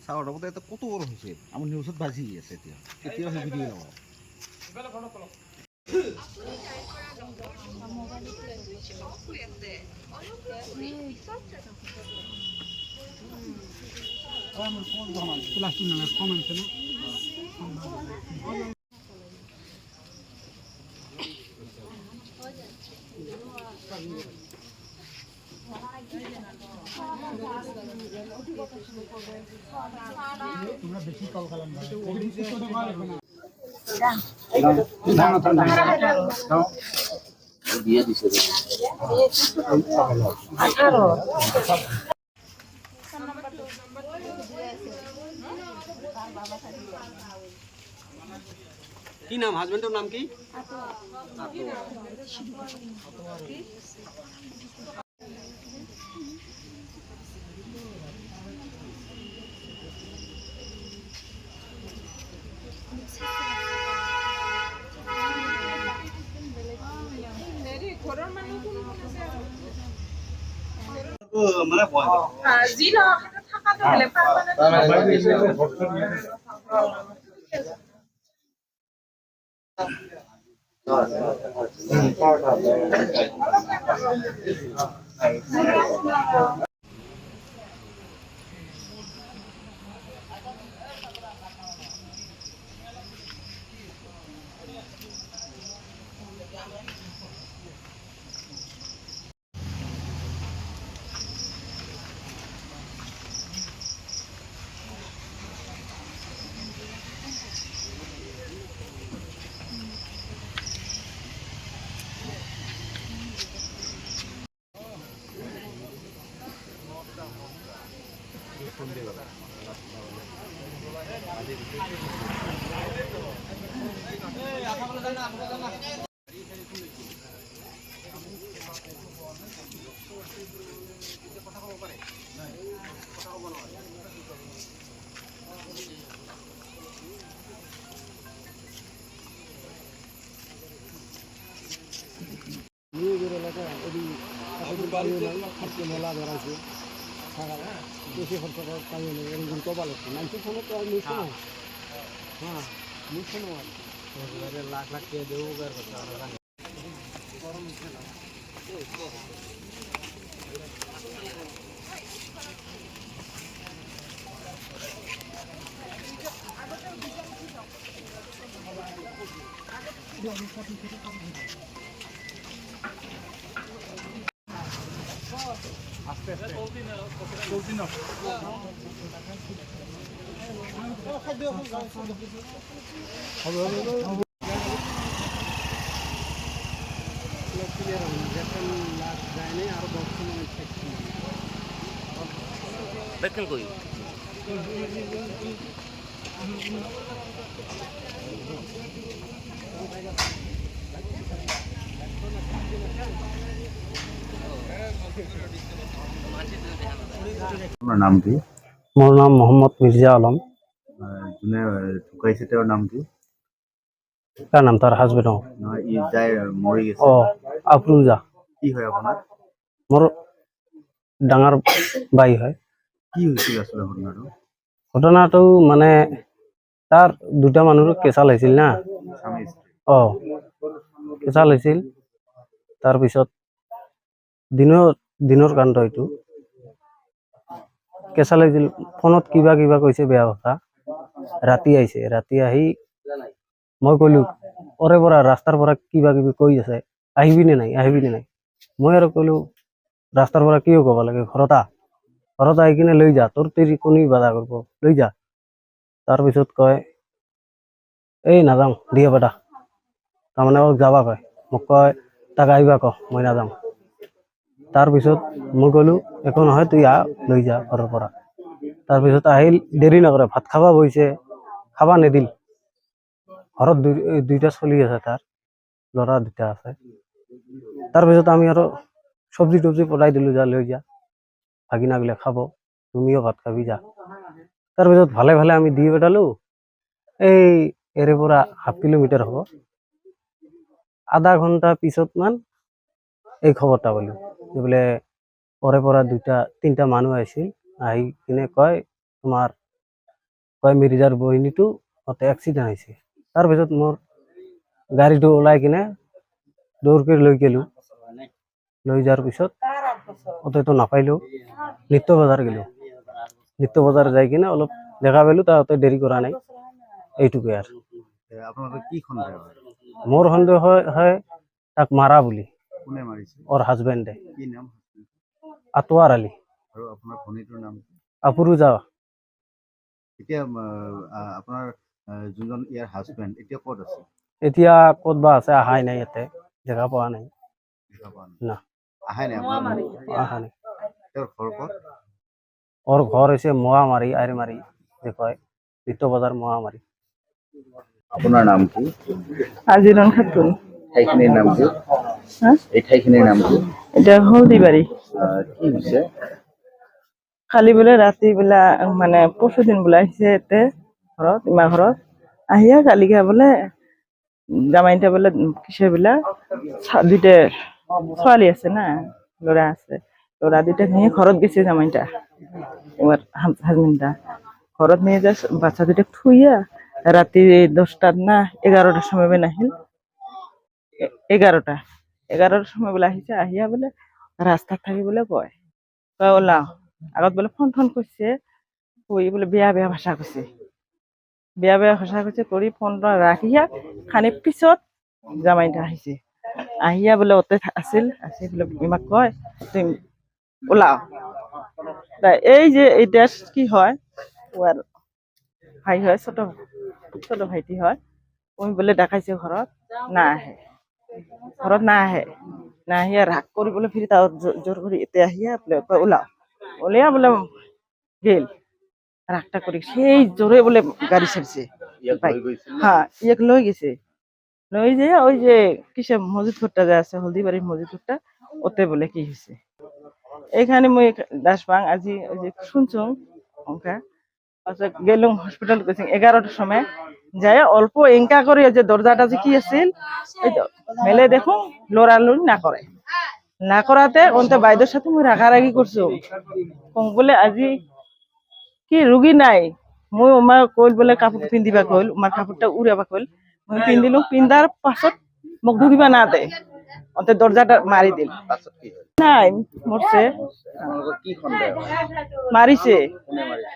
চাউল লগতে এটা কত বড় হৈছে আমার নিউজত বাজি আছে এতিয়া কেতিয়া সেই ভিডিঅ লগাও প্লাস্টিক না কম আছে না তোমরা বেশি কল কালাম না দিয়ে দিছে 18 কি নাম হাজবেন্ডের নাম কি মানে জি না থাকা তো হলে মেলা ধরাইছে বেশি খরচ পাই এরকম কবা লাগছে 90 ফোনে তো আর নিচ্ছে না হ্যাঁ নিচ্ছে না লাখ লাখ টাকা দেবো গরম নিচ্ছে না আস্তে আস্তে চলতি না দেখেন কই নাম কি মোর নাম মোহাম্মদ মির্জা আলম জুনে ঢুকাইছে তেওঁৰ নাম কি তাৰ নাম তাৰ হাজবেন্ড ই যায় মৰি গেছে ও আফৰুজা কি হয় আপনাৰ মোৰ ডাঙৰ বাই হয় কি হৈছিল আসলে ঘটনাটো মানে তার দুটা মানুষ কেঁচা লাইছিল না ও কেঁচা লাইছিল তার পিছত দিনৰ কাণ্ড এইটো কেঁচা লাগিছিল ফোনত কিবা কিবা কৈছে বেয়া কথা ৰাতি আহিছে ৰাতি আহি মই কলো ওৰে পৰা ৰাস্তাৰ পৰা কিবা কিবি কৈ আছে আহিবি নে নাই মই আৰু কলো ৰাস্তাৰ পৰা কিয় ক'ব লাগে ঘৰত আহি কিনে লৈ যা তোৰ তেৰি কোনি বাধা কৰিব লৈ যা তাৰপিছত কয় এই নাযাওঁ দিয়ে বেটা তাৰমানে যাবা কয় মোক কয় তাক আহিবা ক মই নাযাওঁ তাৰপিছত মই কলো একো নহয় তুই লৈ যা ঘৰৰ পৰা তাৰপিছত আহিল দেৰি নকৰে ভাত খাবা বহিছে খাবা নিদিল ঘৰত দুইটা চলি আছে তাৰ ল'ৰা দুটা আছে তাৰপিছত আমি আৰু চব্জি টব্জি পঠাই দিলো যা লৈ যা ভাগিনাবিলাক খাব তুমিও ভাত খাবি যা তাৰপিছত ভালে ভালে আমি দি পঠালো এই এৰে পৰা 1/2 কিলোমিটাৰ হ'ব আধা ঘন্টা পিছত মান এই খবৰটা পালো যে বোলে ওৰে পৰা 2-3টা মানুহ আহিছিল আহি কিনে কয় তোমাৰ কয় মিৰ্জাৰ বহিনীটো তাতে এক্সিডেণ্ট হৈছে। তাৰপিছত মোৰ গাড়ীটো ওলাই কিনে দৌৰকৈ লৈ গ'লোঁ। লৈ যোৱাৰ পিছত অতটো নাপাইলোঁ, নিত্য বজাৰ গ'লোঁ। নিত্য বজাৰ যাই কিনে অলপ দেখা পালোঁ, তাতে দেৰি কৰা নাই, এইটোকে আৰু। আপোনালোকৰ কি সন্দেহ হয়? মোৰ সন্দেহ হয় তাক মাৰা বুলি, কোনে মাৰিছে? ওৰ হাজবেণ্ডে কি নাম? আতোয়াৰ আলী। আৰু আপোনাৰ ভনীটোৰ নাম কি? আপুৰুজা। এতিয়া আপোনাৰ যোনজন ইয়াৰ হাজবেণ্ড এতিয়া ক'ত আছে? এতিয়া ক'ত বা আছে, আহাই নাই, ইয়াতে দেখা পোৱা নাই। দেখা পোৱা নাই। না, আহাই নাই আপোনাৰ? আহা নাই। তেওঁৰ ঘৰ ক'ত? ওৰ ঘৰ হৈছে মোৱামাৰী, আইৰমাৰী যে কয়, নিত্য বজাৰ মোৱামাৰী। আপোনাৰ নাম কি? আজিৰন খাতুন। ঠাইখিনিৰ নাম কি? হ্যাঁ, এই ঠাইখিনিৰ নাম কি? এটা হলদিবাড়ি। কি হৈছে? খালি বোলে ৰাতি বেলা মানে পৰশুদিন বোলে আহিছে এতে ঘৰত, ইমা ঘৰত আহিয়া কালিকা বোলে জামাইটা বোলে কিসে বোলে দুইটা ছোৱালী আছে না, ল'ৰা আছে, ল'ৰা দুইটাক নিয়ে ঘৰত গেছে জামাইটা, ওৰ হাজবেন্ডটা ঘৰত নিয়ে যা বাচ্চা দুইটাক থুইয়া রাতি 10টার না 11টার সময় বেন আহিল। 11টার সময় বলে আহিছে, আহিয়া বলে রাস্তার থাকি বলে কয় ওলাও। আগত বলে ফোন করছে, কই বলে বেয়া বেয়া ভাষা কৈছে, বেয়া বেয়া ভাষা কৈছে কৰি ফোনটা ৰাখিয়া খানিক পিছত জামাইটা আহিছে। আহিয়া বোলে অতে আছিল বোলে ইমাক কয় তুমি ওলাও। এই যে এইটা কি হয়, ওর ভাই হয়, ছোট ছোট ভাইটি হয়, ওই বলে দেখাইছে ঘৰত, না আহে ঘৰত, না আহে, না আহিয়া ৰাগ কৰি বোলে ফিরি তাও জোর করে এতে আহিয়া বোলে ওলাও, ওলিয়া বলে গেল রাগটা করে সেই জোরে বলে গাড়ি ছাড়ছে। হ্যাঁ, ইয়াক লই গেছে, লই যে ওই যে কিসে মসজিদ ঘরটা যে আছে হলদিবাড়ির মসজিদ ঘরটা, ওতে বলে কি হয়েছে। এখানে মুই দাসবাং আজি ওই যে শুনছুং অঙ্কা আচ্ছা গেলুম হসপিটাল গেছি 11টার সময় যাই, অল্প এঙ্কা করে যে দরজাটা যে কি আছিল ওই তো মেলে দেখুন লড়ালড়ি না করে, না করাতে ওনতে বাইদের সাথে মুই রাগারাগি করছো বলে আজি কি রুগী নাই, মই ওমার কইল বলে কাপড় পিন্ধিবা কইল, ওমার কাপড়টা উড়াবা কইল, মই পিন্ধিলো, পিন্ধার পাছত মোক ঢুকিবা না দে, ওতে দরজাটা মারি দিল। নাই মরছে। কি সন্দেহ হয়? মারিছে, কোনে মাৰিছে?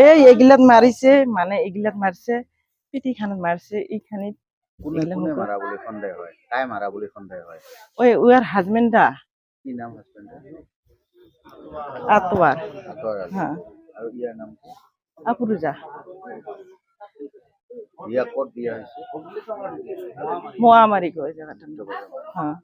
এই এগুলাত মাৰিছে, মানে এগুলাত মাৰছে, পিঠি খানত মাৰছে, এইখানিত কোনে কোনে মাৰা বুলি সন্দেহ হয়? কাই মাৰা বুলি সন্দেহ হয়? ওই ওৰ হাজবেন্ডা কি নাম হাজবেণ্ডৰ? আতোয়াৰ। আতোয়াৰ আলী। হ্যাঁ, আৰু ইয়াৰ নাম কি? আপুৰুজা। বিয়া ক'ত বিয়া হৈছে? মোয়ামাৰি কয় জায়গাটা। হ্যাঁ।